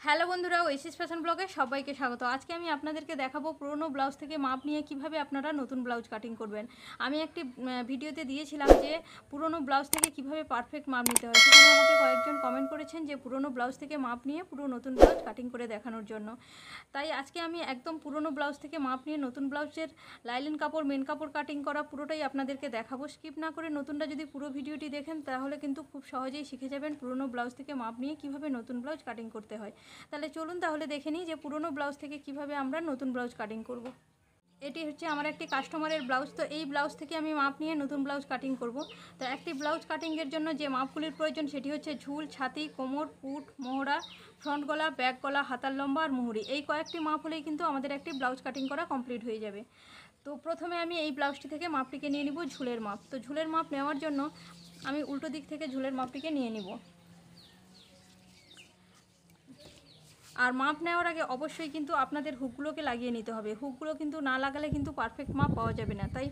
Hello বন্ধুরা, Oasis fashion ব্লগে সবাইকে স্বাগত। আজকে আমি আপনাদেরকে দেখাবো পুরনো ব্লাউজ থেকে মাপ নিয়ে কিভাবে আপনারা নতুন ব্লাউজ কাটিং করবেন। আমি একটি ভিডিওতে দিয়েছিলাম যে পুরনো ব্লাউজ থেকে কিভাবে পারফেক্ট মাপ নিতে হয়। সেখানে আমাকে কয়েকজন কমেন্ট করেছেন যে পুরনো ব্লাউজ থেকে মাপ নিয়ে পুরো নতুন ব্লাউজ কাটিং করে দেখানোর জন্য। তাই আজকে আমি একদম পুরনো ব্লাউজ থেকে মাপ নিয়ে নতুন ব্লাউজের লাইলিন কাপড়, মেন কাপড় কাটিং করা পুরোটাই আপনাদেরকে দেখাবো। স্কিপ না করে নতুনটা যদি পুরো ভিডিওটি দেখেন তাহলে কিন্তু খুব সহজেই শিখে যাবেন পুরনো ব্লাউজ থেকে মাপ নিয়ে কিভাবে নতুন ব্লাউজ কাটিং করতে হয়। তাহলে চলুন তাহলে দেখে নিই যে পুরনো ব্লাউজ থেকে কিভাবে আমরা নতুন ব্লাউজ কাটিং করব। এটি হচ্ছে আমার একটি কাস্টমারের ব্লাউজ। তো এই ব্লাউজ থেকে আমি মাপ নিয়ে নতুন ব্লাউজ কাটিং করব। তো একটি ব্লাউজ কাটিংয়ের জন্য যে মাপগুলির প্রয়োজন সেটি হচ্ছে ঝুল, ছাতি, কোমর, পুট, মোহরা, ফ্রন্ট গলা, ব্যাক গলা, হাতার লম্বা আর মুহুরি। এই কয়েকটি মাপ হলেই কিন্তু আমাদের একটি ব্লাউজ কাটিং করা কমপ্লিট হয়ে যাবে। তো প্রথমে আমি এই ব্লাউজটি থেকে মাপটিকে নিয়ে নিব ঝুলের মাপ। তো ঝুলের মাপ নেওয়ার জন্য আমি উল্টো দিক থেকে ঝুলের মাপটিকে নিয়ে নিব। আর মাপ নেওয়ার আগে অবশ্যই কিন্তু আপনাদের হুকগুলোকে লাগিয়ে নিতে হবে। হুকগুলো কিন্তু না লাগালে কিন্তু পারফেক্ট মাপ পাওয়া যাবে না। তাই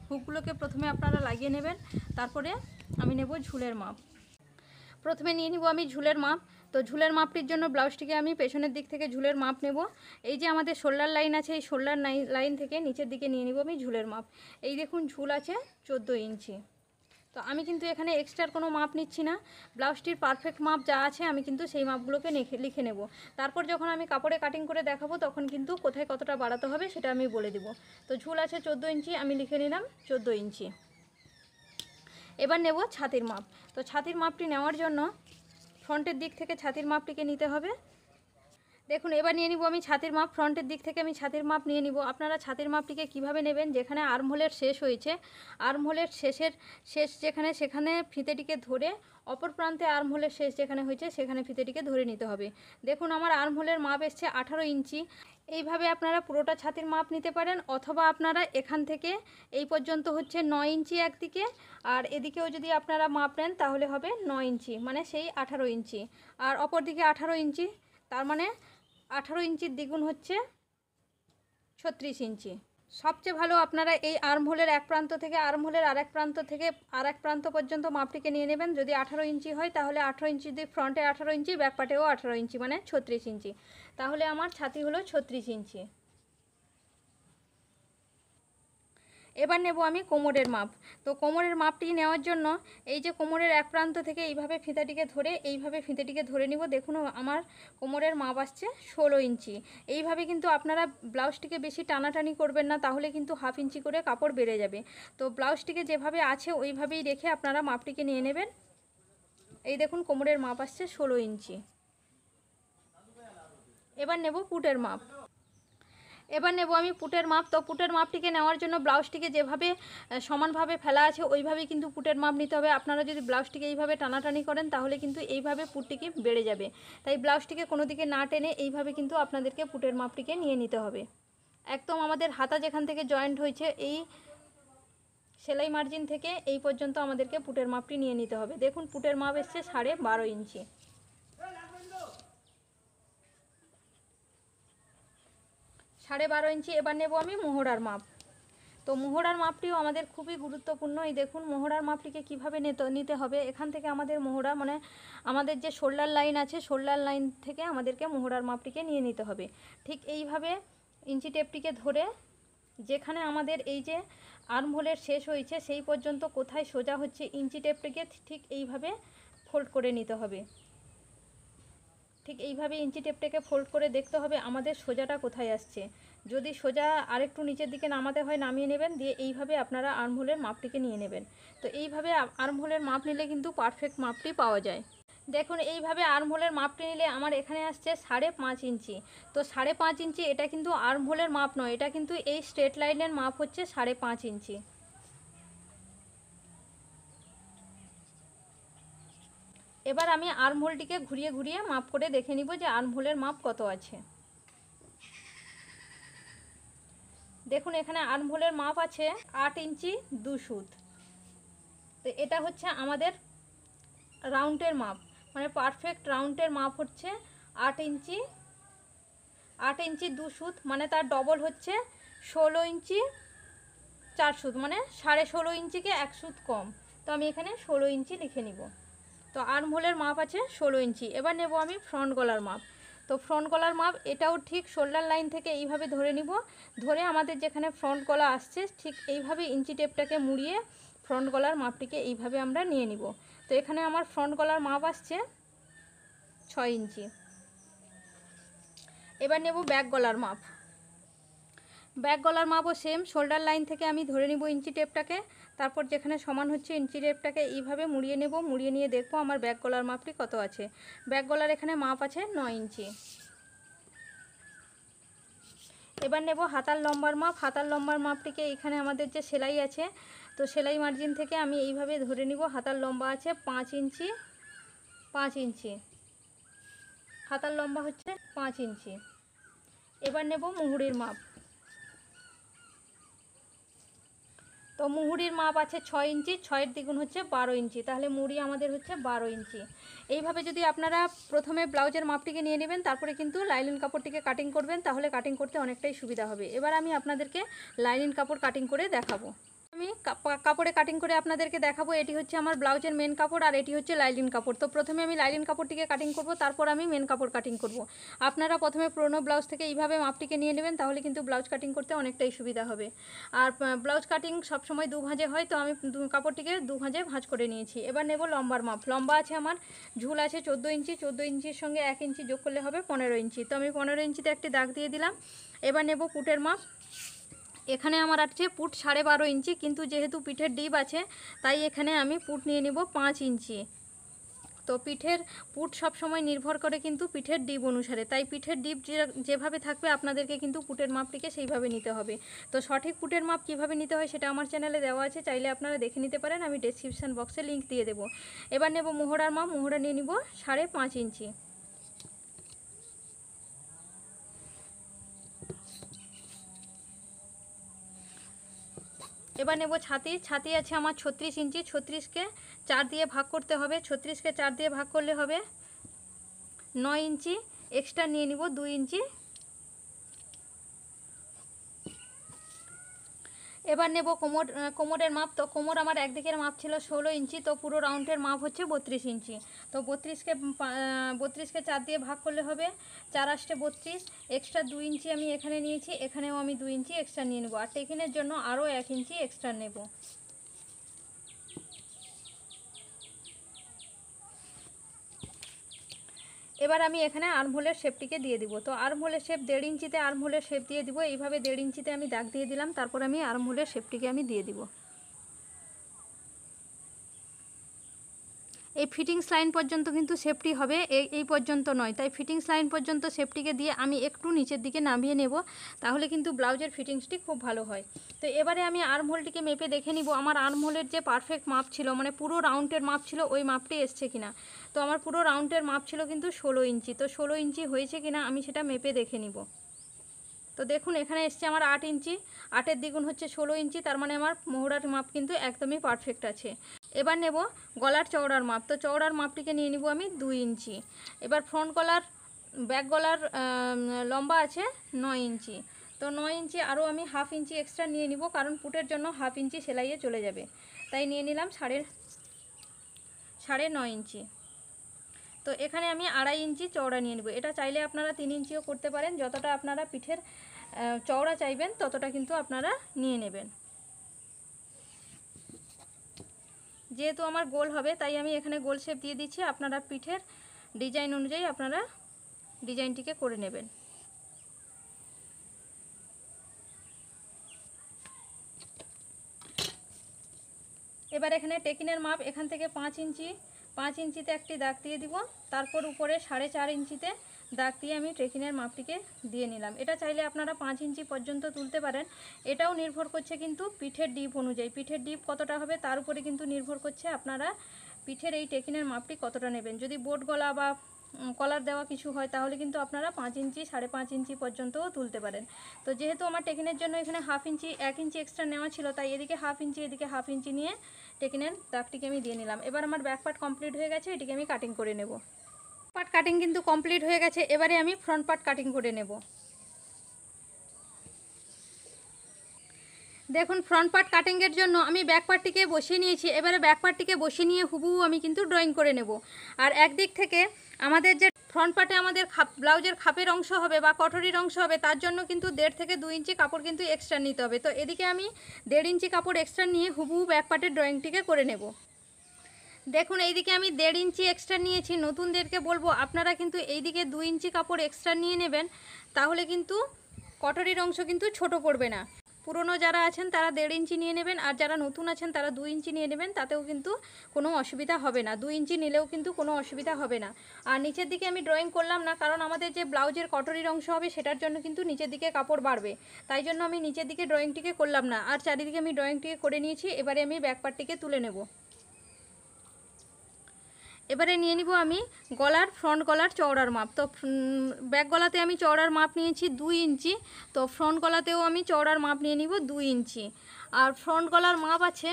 হুকগুলোকে প্রথমে আপনারা লাগিয়ে নেবেন। তারপরে আমি নেব ঝুলের মাপ। প্রথমে নিয়ে নিব আমি ঝুলের মাপ। তো ঝুলের মাপটির জন্য ব্লাউজটিকে আমি পেছনের দিক থেকে ঝুলের মাপ নেব। এই যে আমাদের শোল্ডার লাইন আছে, এই শোল্ডার লাইন থেকে নিচের দিকে নিয়ে নিব আমি ঝুলের মাপ। এই দেখুন ঝুল আছে 14 ইঞ্চি। তো আমি কিন্তু এখানে এক্সট্রার কোনো মাপ নিচ্ছি না। ব্লাউজটির পারফেক্ট মাপ যা আছে আমি কিন্তু সেই মাপগুলোকে লিখে নেব। তারপর যখন আমি কাপড়ে কাটিং করে দেখাবো তখন কিন্তু কোথায় কতটা বাড়াতে হবে সেটা আমি বলে দেব। তো ঝুল আছে 14 ইঞ্চি, আমি লিখে নিলাম 14 ইঞ্চি। এবার নেব ছাতির মাপ। তো ছাতির মাপটি নেওয়ার জন্য ফ্রন্টের দিক থেকে ছাতির মাপটিকে নিতে হবে। দেখুন এবার নিয়ে নিব আমি ছাতির মাপ। ফ্রন্টের দিক থেকে আমি ছাতির মাপ নিয়ে নিব। আপনারা ছাতির মাপটিকে কিভাবে নেবেন, যেখানে আর্মহোলের শেষ হয়েছে, আর্মহোলের শেষ যেখানে, সেখানে ফিতেটিকে ধরে অপর প্রান্তে আর্মহোলের শেষ যেখানে হয়েছে সেখানে ফিতেটিকে ধরে নিতে হবে। দেখুন আমার আর্মহোলের মাপ এসছে 18 ইঞ্চি। এইভাবে আপনারা পুরোটা ছাতির মাপ নিতে পারেন, অথবা আপনারা এখান থেকে এই পর্যন্ত হচ্ছে 9 ইঞ্চি একদিকে, আর এদিকেও যদি আপনারা মাপ নেন তাহলে হবে 9 ইঞ্চি, মানে সেই 18 ইঞ্চি। আর অপর দিকে 18 ইঞ্চি, তার মানে 18 ইঞ্চির দ্বিগুণ হচ্ছে 36 ইঞ্চি। সবচেয়ে ভালো আপনারা এই আর্মহোলের এক প্রান্ত থেকে আর্মহোলের আরেক প্রান্ত পর্যন্ত মাপটিকে নিয়ে নেবেন। যদি 18 ইঞ্চি হয় তাহলে 18 ইঞ্চি দিয়ে ফ্রন্টে 18 ইঞ্চি, ব্যাক পার্টেও 18 ইঞ্চি, মানে 36 ইঞ্চি। তাহলে আমার ছাতি হলো 36 ইঞ্চি। এবার নেব আমি কোমরের মাপ। তো কোমরের মাপটি নেওয়ার জন্য এই যে কোমরের এক প্রান্ত থেকে এইভাবে ফিতেটিকে ধরে নিব। দেখুন আমার কোমরের মাপ আসছে 16 ইঞ্চি। এইভাবে কিন্তু আপনারা ব্লাউজটিকে বেশি টানাটানি করবেন না, তাহলে কিন্তু হাফ ইঞ্চি করে কাপড় বেড়ে যাবে। তো ব্লাউজটিকে যেভাবে আছে ওইভাবেই রেখে আপনারা মাপটিকে নিয়ে নেবেন। এই দেখুন কোমরের মাপ আসছে 16 ইঞ্চি। এবার নেব পুটের মাপ। আমি পুটের মাপ। তো পুটের মাপটিকে নেওয়ার জন্য ব্লাউজটিকে যেভাবে সমানভাবে ফেলা আছে ওইভাবেই কিন্তু পুটের মাপ নিতে হবে। আপনারা যদি ব্লাউজটিকে এইভাবে টানাটানি করেন তাহলে কিন্তু এইভাবে পুটটিকে বেড়ে যাবে। তাই ব্লাউজটিকে কোনো দিকে না টেনে এইভাবে কিন্তু আপনাদেরকে পুটের মাপটিকে নিয়ে নিতে হবে। একদম আমাদের হাতা যেখান থেকে জয়েন্ট হয়েছে এই সেলাই মার্জিন থেকে এই পর্যন্ত আমাদেরকে পুটের মাপটি নিয়ে নিতে হবে। দেখুন পুটের মাপ এসছে 12.5 ইঞ্চি। 12.5 ইঞ্চি। এবার নেব আমি মোহরার মাপ। তো মোহরার মাপটিও আমাদের খুবই গুরুত্বপূর্ণ। এই দেখুন মোহরার মাপটিকে কীভাবে নিতে হবে। এখান থেকে আমাদের মোহরা, মানে আমাদের যে শোল্ডার লাইন আছে, শোল্ডার লাইন থেকে আমাদেরকে মোহরার মাপটিকে নিয়ে নিতে হবে। ঠিক এইভাবে ইঞ্চি টেপটিকে ধরে যেখানে আমাদের এই যে আর্মহোলের শেষ হয়েছে সেই পর্যন্ত কোথায় সোজা হচ্ছে ইঞ্চি টেপটিকে ঠিক এইভাবে ফোল্ড করে নিতে হবে। ঠিক এইভাবে ইঞ্চি টেপটাকে ফোল্ড করে দেখতে হবে আমাদের সোজাটা কোথায় আসছে। যদি সোজা আরেকটু নিচের দিকে নামাতে হয় নামিয়ে নেবেন, দিয়ে এইভাবে আপনারা আর্মহোলের মাপটিকে নিয়ে নেবেন। তো এইভাবে আর্মহোলের মাপ নিলে কিন্তু পারফেক্ট মাপটি পাওয়া যায়। দেখুন এইভাবে আর্মহোলের মাপটি নিলে আমার এখানে আসছে 5.5 ইঞ্চি। তো 5.5 ইঞ্চি এটা কিন্তু আর্মহোলের মাপ নয়, এটা কিন্তু এই স্ট্রেট লাইনের মাপ হচ্ছে 5.5 ইঞ্চি। এবার আমি আর্মহোলটিকে ঘুরিয়ে ঘুরিয়ে মাপ করে দেখে নিব যে আর্মহোলের মাপ কত আছে। দেখুন এখানে আর্মহোলের মাপ আছে 8 ইঞ্চি 2 সুত। তো এটা হচ্ছে আমাদের রাউন্ডের মাপ, মানে পারফেক্ট রাউন্ডের মাপ হচ্ছে 8 ইঞ্চি 2 সুত, মানে তার ডবল হচ্ছে 16 ইঞ্চি 4 সুত, মানে 16.5 ইঞ্চিকে 1 সুত কম। তো আমি এখানে 16 ইঞ্চি লিখে নিব। তো তো আর্ম হোলের মাপ আছে 16 ইঞ্চি। এবার নেব আমি ফ্রন্ট গলার মাপ। তো ফ্রন্ট গলার মাপ এটাও ঠিক শোল্ডার লাইন থেকে এইভাবে ধরে নিব, ধরে আমাদের যেখানে ফ্রন্ট গলা আসছে ঠিক এইভাবে ইঞ্চি টেপটাকে মুড়িয়ে ফ্রন্ট গলার মাপটিকে এইভাবে আমরা নিয়ে নিব। তো এখানে আমার ফ্রন্ট গলার মাপ আসছে 6 ইঞ্চি। এবার নেব ব্যাক গলার মাপ। ব্যাক গলার মাপও সেম, শোল্ডার লাইন থেকে আমি ধরে নিব ইঞ্চি টেপটাকে, তারপর যেখানে সমান হচ্ছে ইঞ্চি টেপটাকে এইভাবে মুড়িয়ে নেব, মুড়িয়ে নিয়ে দেখব আমার ব্যাক গলার মাপটি কত আছে। ব্যাক গলার এখানে মাপ আছে 9 ইঞ্চি। এবার নেব হাতার লম্বার মাপ। হাতার লম্বার মাপটিকে এখানে আমাদের যে সেলাই আছে, তো সেলাই মার্জিন থেকে আমি এইভাবে ধরে নিব। হাতার লম্বা আছে 5 ইঞ্চি। 5 ইঞ্চি হাতার লম্বা হচ্ছে 5 ইঞ্চি। এবার নেব মুহুরির মাপ। তো মুহুরির মাপ আছে 6 ইঞ্চি, 6-এর দ্বিগুণ হচ্ছে 12 ইঞ্চি, তাহলে মুহুরি আমাদের হচ্ছে 12 ইঞ্চি। এইভাবে যদি আপনারা প্রথমে ব্লাউজের মাপটিকে নিয়ে নেবেন, তারপরে কিন্তু লাইনিং কাপড়টিকে কাটিং করবেন, তাহলে কাটিং করতে অনেকটাই সুবিধা হবে। এবার আমি আপনাদেরকে লাইনিং কাপড় কাটিং করে দেখাবো। আমি কাপড়ে কাটিং করে আপনাদেরকে দেখাবো। এটি হচ্ছে আমার ব্লাউজের মেন কাপড় আর এটি হচ্ছে লাইলিন কাপড়। তো প্রথমে আমি লাইলিন কাপড়টিকে কাটিং করব, তারপর আমি মেন কাপড় কাটিং করব। আপনারা প্রথমে পুরনো ব্লাউজ থেকে এইভাবে মাপটিকে নিয়ে নেবেন, তাহলে কিন্তু ব্লাউজ কাটিং করতে অনেকটাই সুবিধা হবে। আর ব্লাউজ কাটিং সবসময় দু ভাঁজে হয়, তো আমি কাপড়টিকে দু ভাঁজে ভাঁজ করে নিয়েছি। এবার নেব লম্বার মাপ। লম্বা আছে আমার, ঝুল আছে 14 ইঞ্চি। 14 ইঞ্চির সঙ্গে 1 ইঞ্চি যোগ করলে হবে 15 ইঞ্চি। তো আমি 15 ইঞ্চিতে একটি দাগ দিয়ে দিলাম। এবার নেব পুটের মাপ। এখানে আমার আছে পুট 12.5 ইঞ্চি, কিন্তু যেহেতু পিঠের ডিপ আছে তাই এখানে আমি পুট নিয়ে নেব 5 ইঞ্চি। তো পিঠের পুট সব সময় নির্ভর করে কিন্তু পিঠের ডিপ অনুসারে, তাই পিঠের ডিপ যেভাবে থাকবে আপনাদেরকে কিন্তু পুটের মাপটিকে সেইভাবে নিতে হবে। তো সঠিক পুটের মাপ কিভাবে নিতে হয় সেটা আমার চ্যানেলে দেওয়া আছে, চাইলে আপনারা দেখে নিতে পারেন, আমি ডেসক্রিপশান বক্সে লিঙ্ক দিয়ে দেবো। এবার নেব মোহরার মাপ। মোহরা নিয়ে নিব 5.5 ইঞ্চি। এবার নেব ছাতি। ছাতি আছে আমার 36 ইঞ্চি। 36কে 4 দিয়ে ভাগ করতে হবে। 36কে 4 দিয়ে ভাগ করলে হবে 9 ইঞ্চি। এক্সট্রা নিয়ে নিব 2 ইঞ্চি। এবার নেব কোমরের মাপ। তো কোমর আমার একদিকের মাপ ছিল 16 ইঞ্চি, তো পুরো রাউন্ডের মাপ হচ্ছে 32 ইঞ্চি। তো 32কে 4 দিয়ে ভাগ করলে হবে 4 8 32। এক্সট্রা 2 ইঞ্চি আমি এখানে নিয়েছি, এখানেও আমি 2 ইঞ্চি এক্সট্রা নিয়ে নেব। আর টেকিনের জন্য আরও 1 ইঞ্চি এক্সট্রা নেব। এবার আমি এখানে আর্মহোলের শেপটিকে দিয়ে দিব। তো আর্মহোলের শেপ 1.5 ইঞ্চিতে আর্মহোলের শেপ দিয়ে দিব। এইভাবে 1.5 ইঞ্চিতে আমি দাগ দিয়ে দিলাম, তারপর আমি আর্মহোলের শেপটিকে আমি দিয়ে দিব। এই ফিটিংস লাইন পর্যন্ত কিন্তু সেফটি হবে, এই পর্যন্ত নয়। তাই ফিটিংস লাইন পর্যন্ত সেফটিকে দিয়ে আমি একটু নিচের দিকে নামিয়ে নেব, তাহলে কিন্তু ব্লাউজের ফিটিংসটি খুব ভালো হয়। তো এবারে আমি আর্মহোলটিকে মেপে দেখে নিব আমার আর্মহোলের যে পারফেক্ট মাপ ছিল, মানে পুরো রাউন্ডের মাপ ছিল, ওই মাপটি এসছে কিনা। তো আমার পুরো রাউন্ডের মাপ ছিল কিন্তু 16 ইঞ্চি। তো 16 ইঞ্চি হয়েছে কিনা আমি সেটা মেপে দেখে নিব। তো দেখুন এখানে এসছে আমার 8 ইঞ্চি। 8-এর দ্বিগুণ হচ্ছে 16 ইঞ্চি, তার মানে আমার মোহরার মাপ কিন্তু একদমই পারফেক্ট আছে। এবার নেব গলার চওড়ার মাপ। তো চওড়ার মাপটিকে নিয়ে নিব আমি 2 ইঞ্চি। এবার ফ্রন্ট গলার ব্যাক গলার লম্বা আছে 9 ইঞ্চি। তো 9 ইঞ্চি আরও আমি 1/2 ইঞ্চি এক্সট্রা নিয়ে নিব, কারণ পুটের জন্য 1/2 ইঞ্চি সেলাইয়ে চলে যাবে, তাই নিয়ে নিলাম 9.5 ইঞ্চি। তো এখানে আমি 2.5 ইঞ্চি চওড়া নিয়ে নেব। এটা চাইলে আপনারা 3 ইঞ্চিও করতে পারেন, যতটা আপনারা পিঠের চওড়া চাইবেন ততটা কিন্তু আপনারা নিয়ে নেবেন। যেহেতু আমার গোল হবে তাই আমি এখানে গোল শেপ দিয়ে দিচ্ছি, আপনারা পিঠের ডিজাইন অনুযায়ী আপনারা ডিজাইনটিকে করে নেবেন। এবার এখানে টেকিনের মাপ, এখান থেকে 5 ইঞ্চি। 5 ইঞ্চিতে একটি দাগ দিয়ে দিব, তারপর উপরে 4.5 ইঞ্চিতে দাগ দিয়ে আমি টেকিনের মাপটিকে দিয়ে নিলাম। এটা চাইলে আপনারা 5 ইঞ্চি পর্যন্ত তুলতে পারেন। এটাও নির্ভর করছে কিন্তু পিঠের ডিপ অনুযায়ী, পিঠের ডিপ কতটা হবে তার উপরে কিন্তু নির্ভর করছে আপনারা পিঠের এই টেকিনের মাপটি কতটা নেবেন। যদি বোট গলা বা কলার দেওয়া কিছু হয় তাহলে কিন্তু আপনারা 5 ইঞ্চি 5.5 ইঞ্চি পর্যন্তও তুলতে পারেন। তো যেহেতু আমার টেকিনের জন্য এখানে 1/2 ইঞ্চি 1 ইঞ্চি এক্সট্রা নেওয়া ছিল, তাই এদিকে 1/2 ইঞ্চি এদিকে 1/2 ইঞ্চি নিয়ে টেকিনের দাগটিকে আমি দিয়ে নিলাম। এবার আমার ব্যাক পার্ট কমপ্লিট হয়ে গেছে, এটিকে আমি কাটিং করে নেব। পার্ট কাটিং কিন্তু কমপ্লিট হয়ে গেছে, এবারে আমি ফ্রন্ট পার্ট কাটিং করে নেব। দেখুন ফ্রন্ট পার্ট কাটিংয়ের জন্য আমি ব্যাক পার্টটিকে বসিয়ে নিয়েছি। এবারে ব্যাক পার্টটিকে বসিয়ে নিয়ে হুবহু আমি কিন্তু ড্রয়িং করে নেব। আর একদিক থেকে আমাদের যে ফ্রন্ট পার্টে আমাদের ব্লাউজের খাপের অংশ হবে বা কটরির অংশ হবে, তার জন্য কিন্তু 1.5 থেকে 2 ইঞ্চি কাপড় কিন্তু এক্সট্রা নিতে হবে। তো এদিকে আমি 1.5 ইঞ্চি কাপড় এক্সট্রা নিয়ে হুবহু ব্যাক পার্টের ড্রয়িংটিকে করে নেব। দেখুন এইদিকে আমি 1.5 ইঞ্চি এক্সট্রা নিয়েছি। নতুনদেরকে বলবো আপনারা কিন্তু এইদিকে 2 ইঞ্চি কাপড় এক্সট্রা নিয়ে নেবেন, তাহলে কিন্তু কটরির অংশ কিন্তু ছোট পড়বে না। পুরনো যারা আছেন তারা 1.5 ইঞ্চি নিয়ে নেবেন, আর যারা নতুন আছেন তারা 2 ইঞ্চি নিয়ে নেবেন, তাতেও কিন্তু কোনো অসুবিধা হবে না। 2 ইঞ্চি নিলেও কিন্তু কোনো অসুবিধা হবে না। আর নিচের দিকে আমি ড্রয়িং করলাম না, কারণ আমাদের যে ব্লাউজের কটরির অংশ হবে সেটার জন্য কিন্তু নিচের দিকে কাপড় বাড়বে, তাই জন্য আমি নিচের দিকে ড্রয়িংটিকে করলাম না। আর চারিদিকে আমি ড্রয়িংটিকে করে নিয়েছি। এবারে আমি ব্যাক পার্টটিকে তুলে নেব। এবারে নিয়ে নিব আমি গলার ফ্রন্ট গলার চওড়ার মাপ। তো ব্যাক গলাতে আমি চওড়ার মাপ নিয়েছি 2 ইঞ্চি, তো ফ্রন্ট গলাতেও আমি চওড়ার মাপ নিয়ে নিব 2 ইঞ্চি। আর ফ্রন্ট গলার মাপ আছে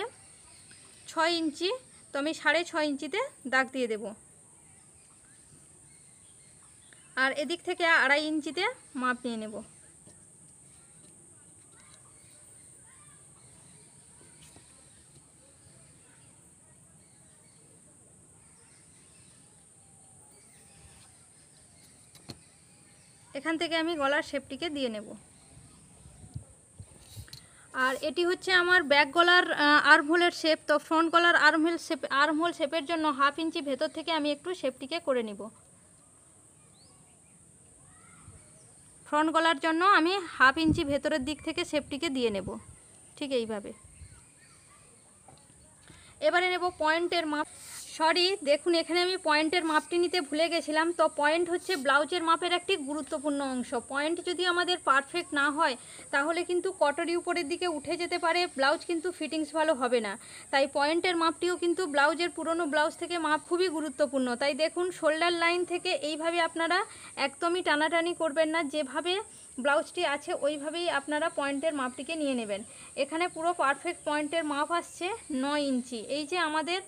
6 ইঞ্চি, তো আমি 6.5 ইঞ্চিতে দাগ দিয়ে দেব। আর এদিক থেকে 2.5 ইঞ্চিতে মাপ নিয়ে নেব। এখান থেকে আমি গলার শেপটিকে দিয়ে নেব। আর এটি হচ্ছে আমার ব্যাক গলার আর্মহোলের শেপ। তো ফ্রন্ট গলার আর্মহোল শেপের জন্য 1/2 ইঞ্চি ভেতর থেকে আমি একটু শেপটিকে করে নিব। ফ্রন্ট গলার জন্য আমি 1/2 ইঞ্চি ভেতরের দিক থেকে শেপটিকে দিয়ে নেব, ঠিক এইভাবে। এবারে নেব পয়েন্টের মাপ। দেখুন এখানে আমি পয়েন্টের মাপটি নিতে ভুলে গেছিলাম। তো পয়েন্ট হচ্ছে ব্লাউজের মাপের একটি গুরুত্বপূর্ণ অংশ। পয়েন্ট যদি আমাদের পারফেক্ট না হয় তাহলে কিন্তু কটরি উপরের দিকে উঠে যেতে পারে, ব্লাউজ কিন্তু ফিটিংস ভালো হবে না। তাই পয়েন্টের মাপটিও কিন্তু ব্লাউজের পুরনো ব্লাউজ থেকে মাপ খুবই গুরুত্বপূর্ণ। তাই দেখুন শোল্ডার লাইন থেকে এইভাবে আপনারা একদমই টানাটানি করবেন না, যেভাবে ব্লাউজটি আছে ওইভাবেই আপনারা পয়েন্টের মাপটিকে নিয়ে নেবেন। এখানে পুরো পারফেক্ট পয়েন্টের মাপ আসছে 9 ইঞ্চি। এই যে আমাদের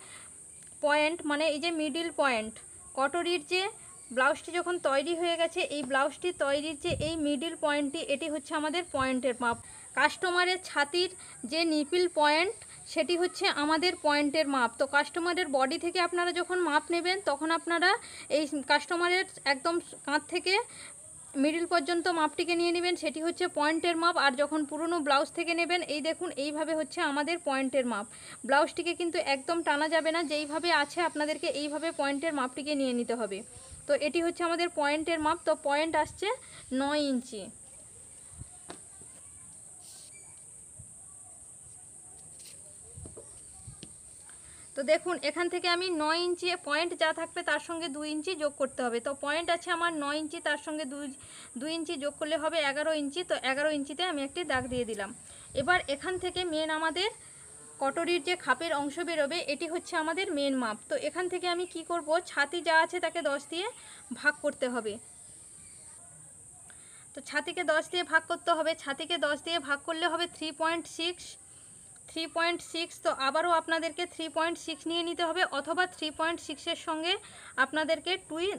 পয়েন্ট মানে এই যে মিডিল পয়েন্ট, কটরির যে ব্লাউজটি যখন তৈরি হয়ে গেছে এই ব্লাউজটি তৈরির যে এই মিডিল পয়েন্টটি, এটি হচ্ছে আমাদের পয়েন্টের মাপ। কাস্টমারের ছাতির যে নিপিল পয়েন্ট সেটি হচ্ছে আমাদের পয়েন্টের মাপ। তো কাস্টমারের বডি থেকে আপনারা যখন মাপ নেবেন তখন আপনারা এই কাস্টমারের একদম কাঁধ থেকে মিডিল পর্যন্ত মাপটিকে নিয়ে নেবেন, সেটি হচ্ছে পয়েন্টের মাপ। আর যখন পুরনো ব্লাউজ থেকে নেবেন, এই দেখুন এইভাবে হচ্ছে আমাদের পয়েন্টের মাপ। ব্লাউজটিকে কিন্তু একদম টানা যাবে না, যেইভাবে আছে আপনাদেরকে এইভাবে পয়েন্টের মাপটিকে নিয়ে নিতে হবে। তো এটি হচ্ছে আমাদের পয়েন্টের মাপ। তো পয়েন্ট আসছে 9 ইঞ্চি। তো দেখুন এখান থেকে আমি 9 ইঞ্চি পয়েন্ট যা থাকবে তার সঙ্গে 2 ইঞ্চি যোগ করতে হবে। তো পয়েন্ট আছে আমার 9 ইঞ্চি, তার সঙ্গে 2 ইঞ্চি যোগ করলে হবে 11 ইঞ্চি। তো 11 ইঞ্চিতে আমি একটি দাগ দিয়ে দিলাম। এবার এখান থেকে মেন আমাদের কটরির যে খাপের অংশ বেরোবে এটি হচ্ছে আমাদের মেন মাপ। তো এখান থেকে আমি কি করব, ছাতি যা আছে তাকে 10 দিয়ে ভাগ করতে হবে। তো ছাতিকে 10 দিয়ে ভাগ করতে হবে। ছাতিকে 10 দিয়ে ভাগ করলে হবে 3.6। তো আবারও আপনাদেরকে 3.6 নিয়ে নিতে হবে, অথবা 3.6-এর সঙ্গে আপনাদেরকে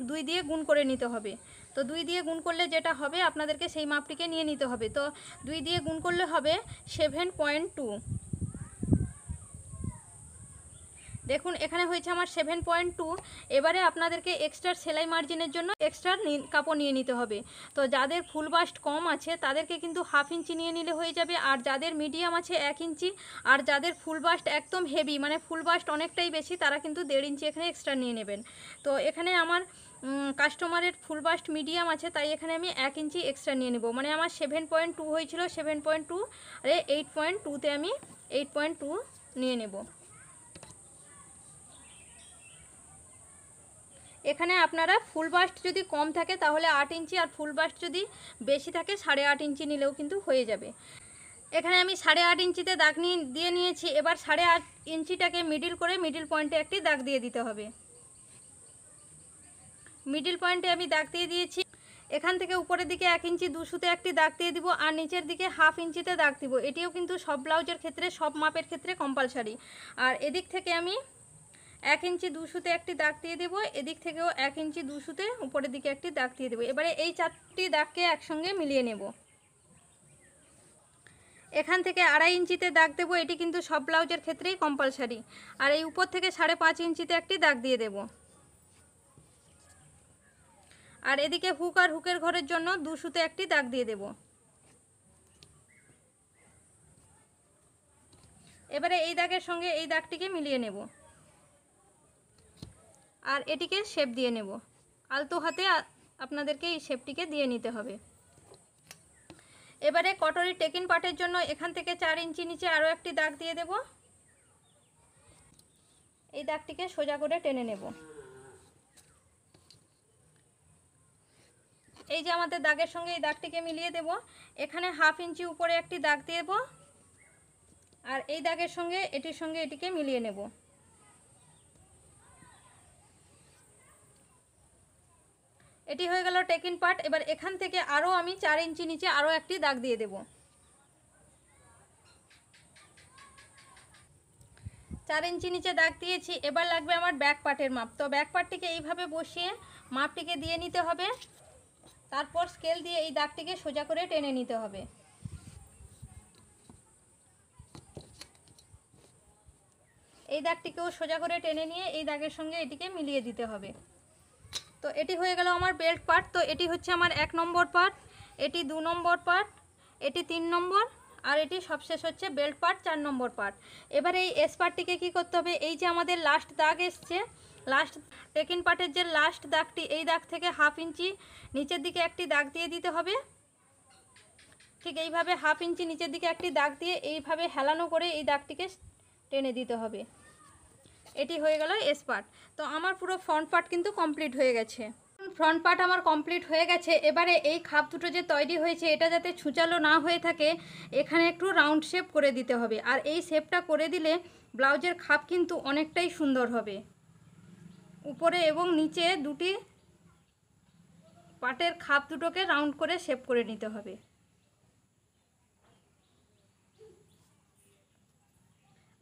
2 দিয়ে গুণ করে নিতে হবে। তো 2 দিয়ে গুণ করলে যেটা হবে আপনাদেরকে সেই মাপটিকে নিয়ে নিতে হবে। তো 2 দিয়ে গুণ করলে হবে 7.2। দেখুন এখানে হয়েছে আমার 7.2। এবারে আপনাদেরকে এক্সট্রা সেলাই মার্জিনের জন্য এক্সট্রা কাপড় নিয়ে নিতে হবে। তো যাদের ফুল বাস্ট কম আছে তাদেরকে কিন্তু 1/2 ইঞ্চি নিয়ে নিলে হয়ে যাবে। আর যাদের মিডিয়াম আছে 1 ইঞ্চি, আর যাদের ফুল বাস্ট একদম হেভি মানে ফুল বাস্ট অনেকটাই বেশি, তারা কিন্তু 1.5 ইঞ্চি এখানে এক্সট্রা নিয়ে নেবেন। তো এখানে আমার কাস্টমারের ফুল বাস্ট মিডিয়াম আছে, তাই এখানে আমি 1 ইঞ্চি এক্সট্রা নিয়ে নেব। মানে আমার 7.2 হয়েছিল, 7.2 আরে 8.2তে আমি 8.2 নিয়ে নেব। এখানে আপনারা ফুল বাস্ট যদি কম থাকে তাহলে 8 ইঞ্চি, আর ফুল বাস্ট যদি বেশি থাকে 8.5 ইঞ্চি নিলেও কিন্তু হয়ে যাবে। এখানে আমি 8.5 ইঞ্চিতে দাগ দিয়ে নিয়েছি। এবার 8.5 ইঞ্চিটাকে মিডিল করে মিডিল পয়েন্টে একটি দাগ দিয়ে দিতে হবে। মিডিল পয়েন্টে আমি দাগ দিয়ে দিয়েছি। এখান থেকে উপরের দিকে 1 ইঞ্চি 2 সুতে একটি দাগ দিয়ে দিব, আর নিচের দিকে 1/2 ইঞ্চিতে দাগ দিব। এটিও কিন্তু সব ব্লাউজের ক্ষেত্রে সব মাপের ক্ষেত্রে কম্পালসারি। আর এদিক থেকে আমি 1 ইঞ্চি 2 সুতে একটি দাগ দিয়ে দেব, এদিক থেকেও 1 ইঞ্চি 2 সুতে উপরের দিকে একটি দাগ দিয়ে দেব। এবারে এই 4টি দাগকে একসঙ্গে মিলিয়ে নেব। এখান থেকে 2.5 ইঞ্চিতে দাগ দেবো, এটি কিন্তু সব ব্লাউজের ক্ষেত্রেই কম্পালসারি। আর এই উপর থেকে 5.5 ইঞ্চিতে একটি দাগ দিয়ে দেব। আর এদিকে হুক আর হুকের ঘরের জন্য 2 সুতে একটি দাগ দিয়ে দেব। এবারে এই দাগের সঙ্গে এই দাগটিকে মিলিয়ে নেব আর এটিকে শেপ দিয়ে নেব। আলতো হাতে আপনাদেরকে এই শেপটিকে দিয়ে নিতে হবে। এবারে কটরির টেকিং পার্টের জন্য এখান থেকে 4 ইঞ্চি নিচে আরও একটি দাগ দিয়ে দেব। এই দাগটিকে সোজা করে টেনে নেব। এই যে আমাদের দাগের সঙ্গে এই দাগটিকে মিলিয়ে দেব। এখানে 1/2 ইঞ্চি উপরে একটি দাগ দিয়ে দেব আর এই দাগের সঙ্গে এটিকে মিলিয়ে নেব। এটি হয়ে গেল টেকিং পার্ট। এবার এখান থেকে আরও আমি 4 ইঞ্চি নিচে আরও একটি দাগ দিয়ে দেব। 4 ইঞ্চি নিচে দাগ দিয়েছি। এবার লাগবে আমার ব্যাক পার্টের মাপ। তো ব্যাক পার্টটিকে এইভাবে বসিয়ে মাপটিকে দিয়ে নিতে হবে। তারপর স্কেল দিয়ে এই দাগটিকে সোজা করে টেনে নিতে হবে। এই দাগটিকেও সোজা করে টেনে নিয়ে এই দাগের সঙ্গে এটিকে মিলিয়ে দিতে হবে। তো এটি হয়ে গেল আমার বেল্ট পার্ট। তো এটি হচ্ছে আমার 1 নম্বর পার্ট, এটি 2 নম্বর পার্ট, এটি 3 নম্বর আর এটি সবশেষ হচ্ছে বেল্ট পার্ট 4 নম্বর পার্ট। এবারে এই এস পার্টটিকে কী করতে হবে, এই যে আমাদের লাস্ট দাগ এসছে, লাস্ট টেকিং পার্টের যে লাস্ট দাগটি, এই দাগ থেকে 1/2 ইঞ্চি নিচের দিকে একটি দাগ দিয়ে দিতে হবে। ঠিক এইভাবে 1/2 ইঞ্চি নিচের দিকে একটি দাগ দিয়ে এইভাবে হেলানো করে এই দাগটিকে টেনে দিতে হবে। এটি হয়ে গেল এস পার্ট। তো আমার পুরো ফ্রন্ট পার্ট কিন্তু কমপ্লিট হয়ে গেছে। ফ্রন্ট পার্ট আমার কমপ্লিট হয়ে গেছে। এবারে এই খাপ দুটো যে তৈরি হয়েছে এটা যাতে ছুঁচালো না হয়ে থাকে, এখানে একটু রাউন্ড শেপ করে দিতে হবে। আর এই শেপটা করে দিলে ব্লাউজের খাপ কিন্তু অনেকটাই সুন্দর হবে। উপরে এবং নিচে দুটি পার্টের খাপ দুটোকে রাউন্ড করে শেপ করে নিতে হবে।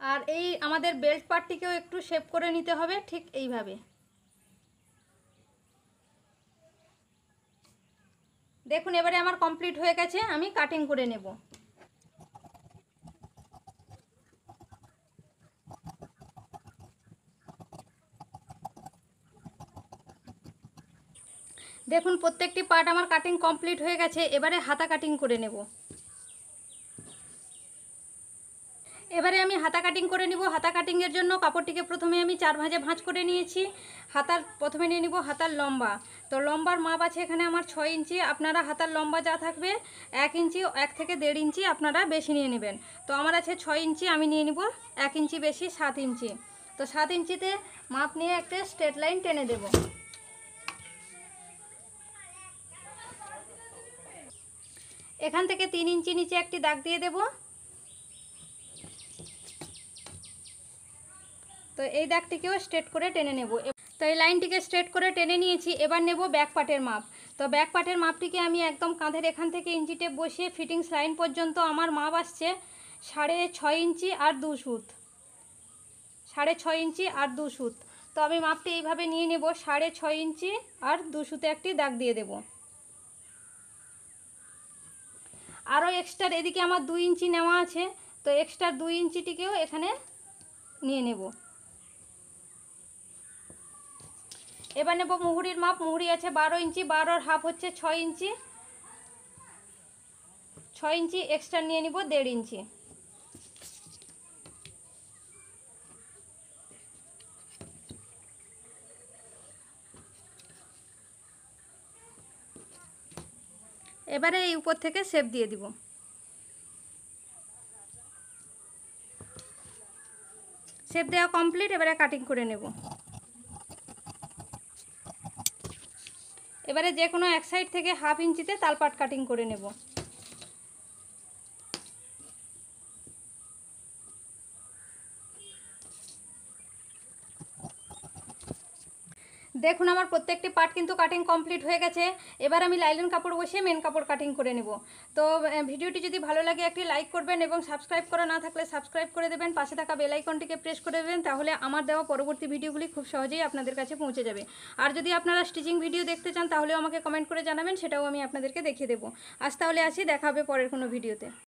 আর এই আমাদের বেল্ট পার্টটিকেও একটু শেপ করে নিতে হবে ঠিক এইভাবে। দেখুন এবারে আমার কমপ্লিট হয়ে গেছে, আমি কাটিং করে নেব। দেখুন প্রত্যেকটি পার্ট আমার কাটিং কমপ্লিট হয়ে গেছে। এবারে হাতা কাটিং করে নেব। এবারে আমি হাতা কাটিং করে নিব। হাতা কাটিংয়ের জন্য কাপড়টিকে প্রথমে আমি 4 ভাঁজে ভাঁজ করে নিয়েছি। হাতার প্রথমে নিয়ে নিব হাতার লম্বা। তো লম্বার মাপ আছে এখানে আমার 6 ইঞ্চি। আপনারা হাতার লম্বা যা থাকবে 1 ইঞ্চি 1 থেকে 1.5 ইঞ্চি আপনারা বেশি নিয়ে নেবেন। তো আমার আছে 6 ইঞ্চি, আমি নিয়ে নিব 1 ইঞ্চি বেশি 7 ইঞ্চি। তো 7 ইঞ্চিতে মাপ নিয়ে একটা স্ট্রেট লাইন টেনে দেব। এখান থেকে 3 ইঞ্চি নিচে একটি দাগ দিয়ে দেব। তো এই দাগটিকেও স্ট্রেট করে টেনে নেব। তো এই লাইনটিকে স্ট্রেট করে টেনে নিয়েছি। এবার নেব ব্যাক পার্টের মাপ। তো ব্যাক পার্টের মাপটিকে আমি একদম কাঁধের এখান থেকে ইঞ্চি টেপ বসিয়ে ফিটিংস লাইন পর্যন্ত আমার মাপ আসছে 6.5 ইঞ্চি আর 2 সুত। 6.5 ইঞ্চি আর 2 সুত। তো আমি মাপটি এইভাবে নিয়ে নেব। 6.5 ইঞ্চি আর 2 সুতে একটি দাগ দিয়ে দেব। আরও এক্সট্রা এদিকে আমার 2 ইঞ্চি নেওয়া আছে। তো এক্সট্রা 2 ইঞ্চিটিকেও এখানে নিয়ে নেব। এবার নেব মুহুরির মাপ। মুহুরি আছে 12 ইঞ্চি, 12 হাফ হচ্ছে 6 ইঞ্চি। 6 ইঞ্চি এক্সট্রা নিয়ে নিব 1.5 ইঞ্চি। এবারে এই উপর থেকে শেপ দিয়ে দিব। শেপ দেওয়া কমপ্লিট। এবারে কাটিং করে নেব। এবারে যে কোনো এক সাইড থেকে 1/2 ইঞ্চিতে তালপাট কাটিং করে নেব। দেখুন আমার প্রত্যেকটি পার্ট কিন্তু কাটিং কমপ্লিট হয়ে গেছে। এবার আমি লাইলন কাপড় বসিয়ে মেন কাপড় কাটিং করে নেব। তো ভিডিওটি যদি ভালো লাগে একটি লাইক করবেন এবং সাবস্ক্রাইব করা না থাকলে সাবস্ক্রাইব করে দেবেন। পাশে থাকা বেল আইকনটিকে প্রেস করে দেবেন, তাহলে আমার দেওয়া পরবর্তী ভিডিওগুলি খুব সহজেই আপনাদের কাছে পৌঁছে যাবে। আর যদি আপনারা স্টিচিং ভিডিও দেখতে চান তাহলেও আমাকে কমেন্ট করে জানাবেন, সেটাও আমি আপনাদেরকে দেখিয়ে দেবো। আজ তাহলে আসি, দেখা হবে পরের কোনো ভিডিওতে।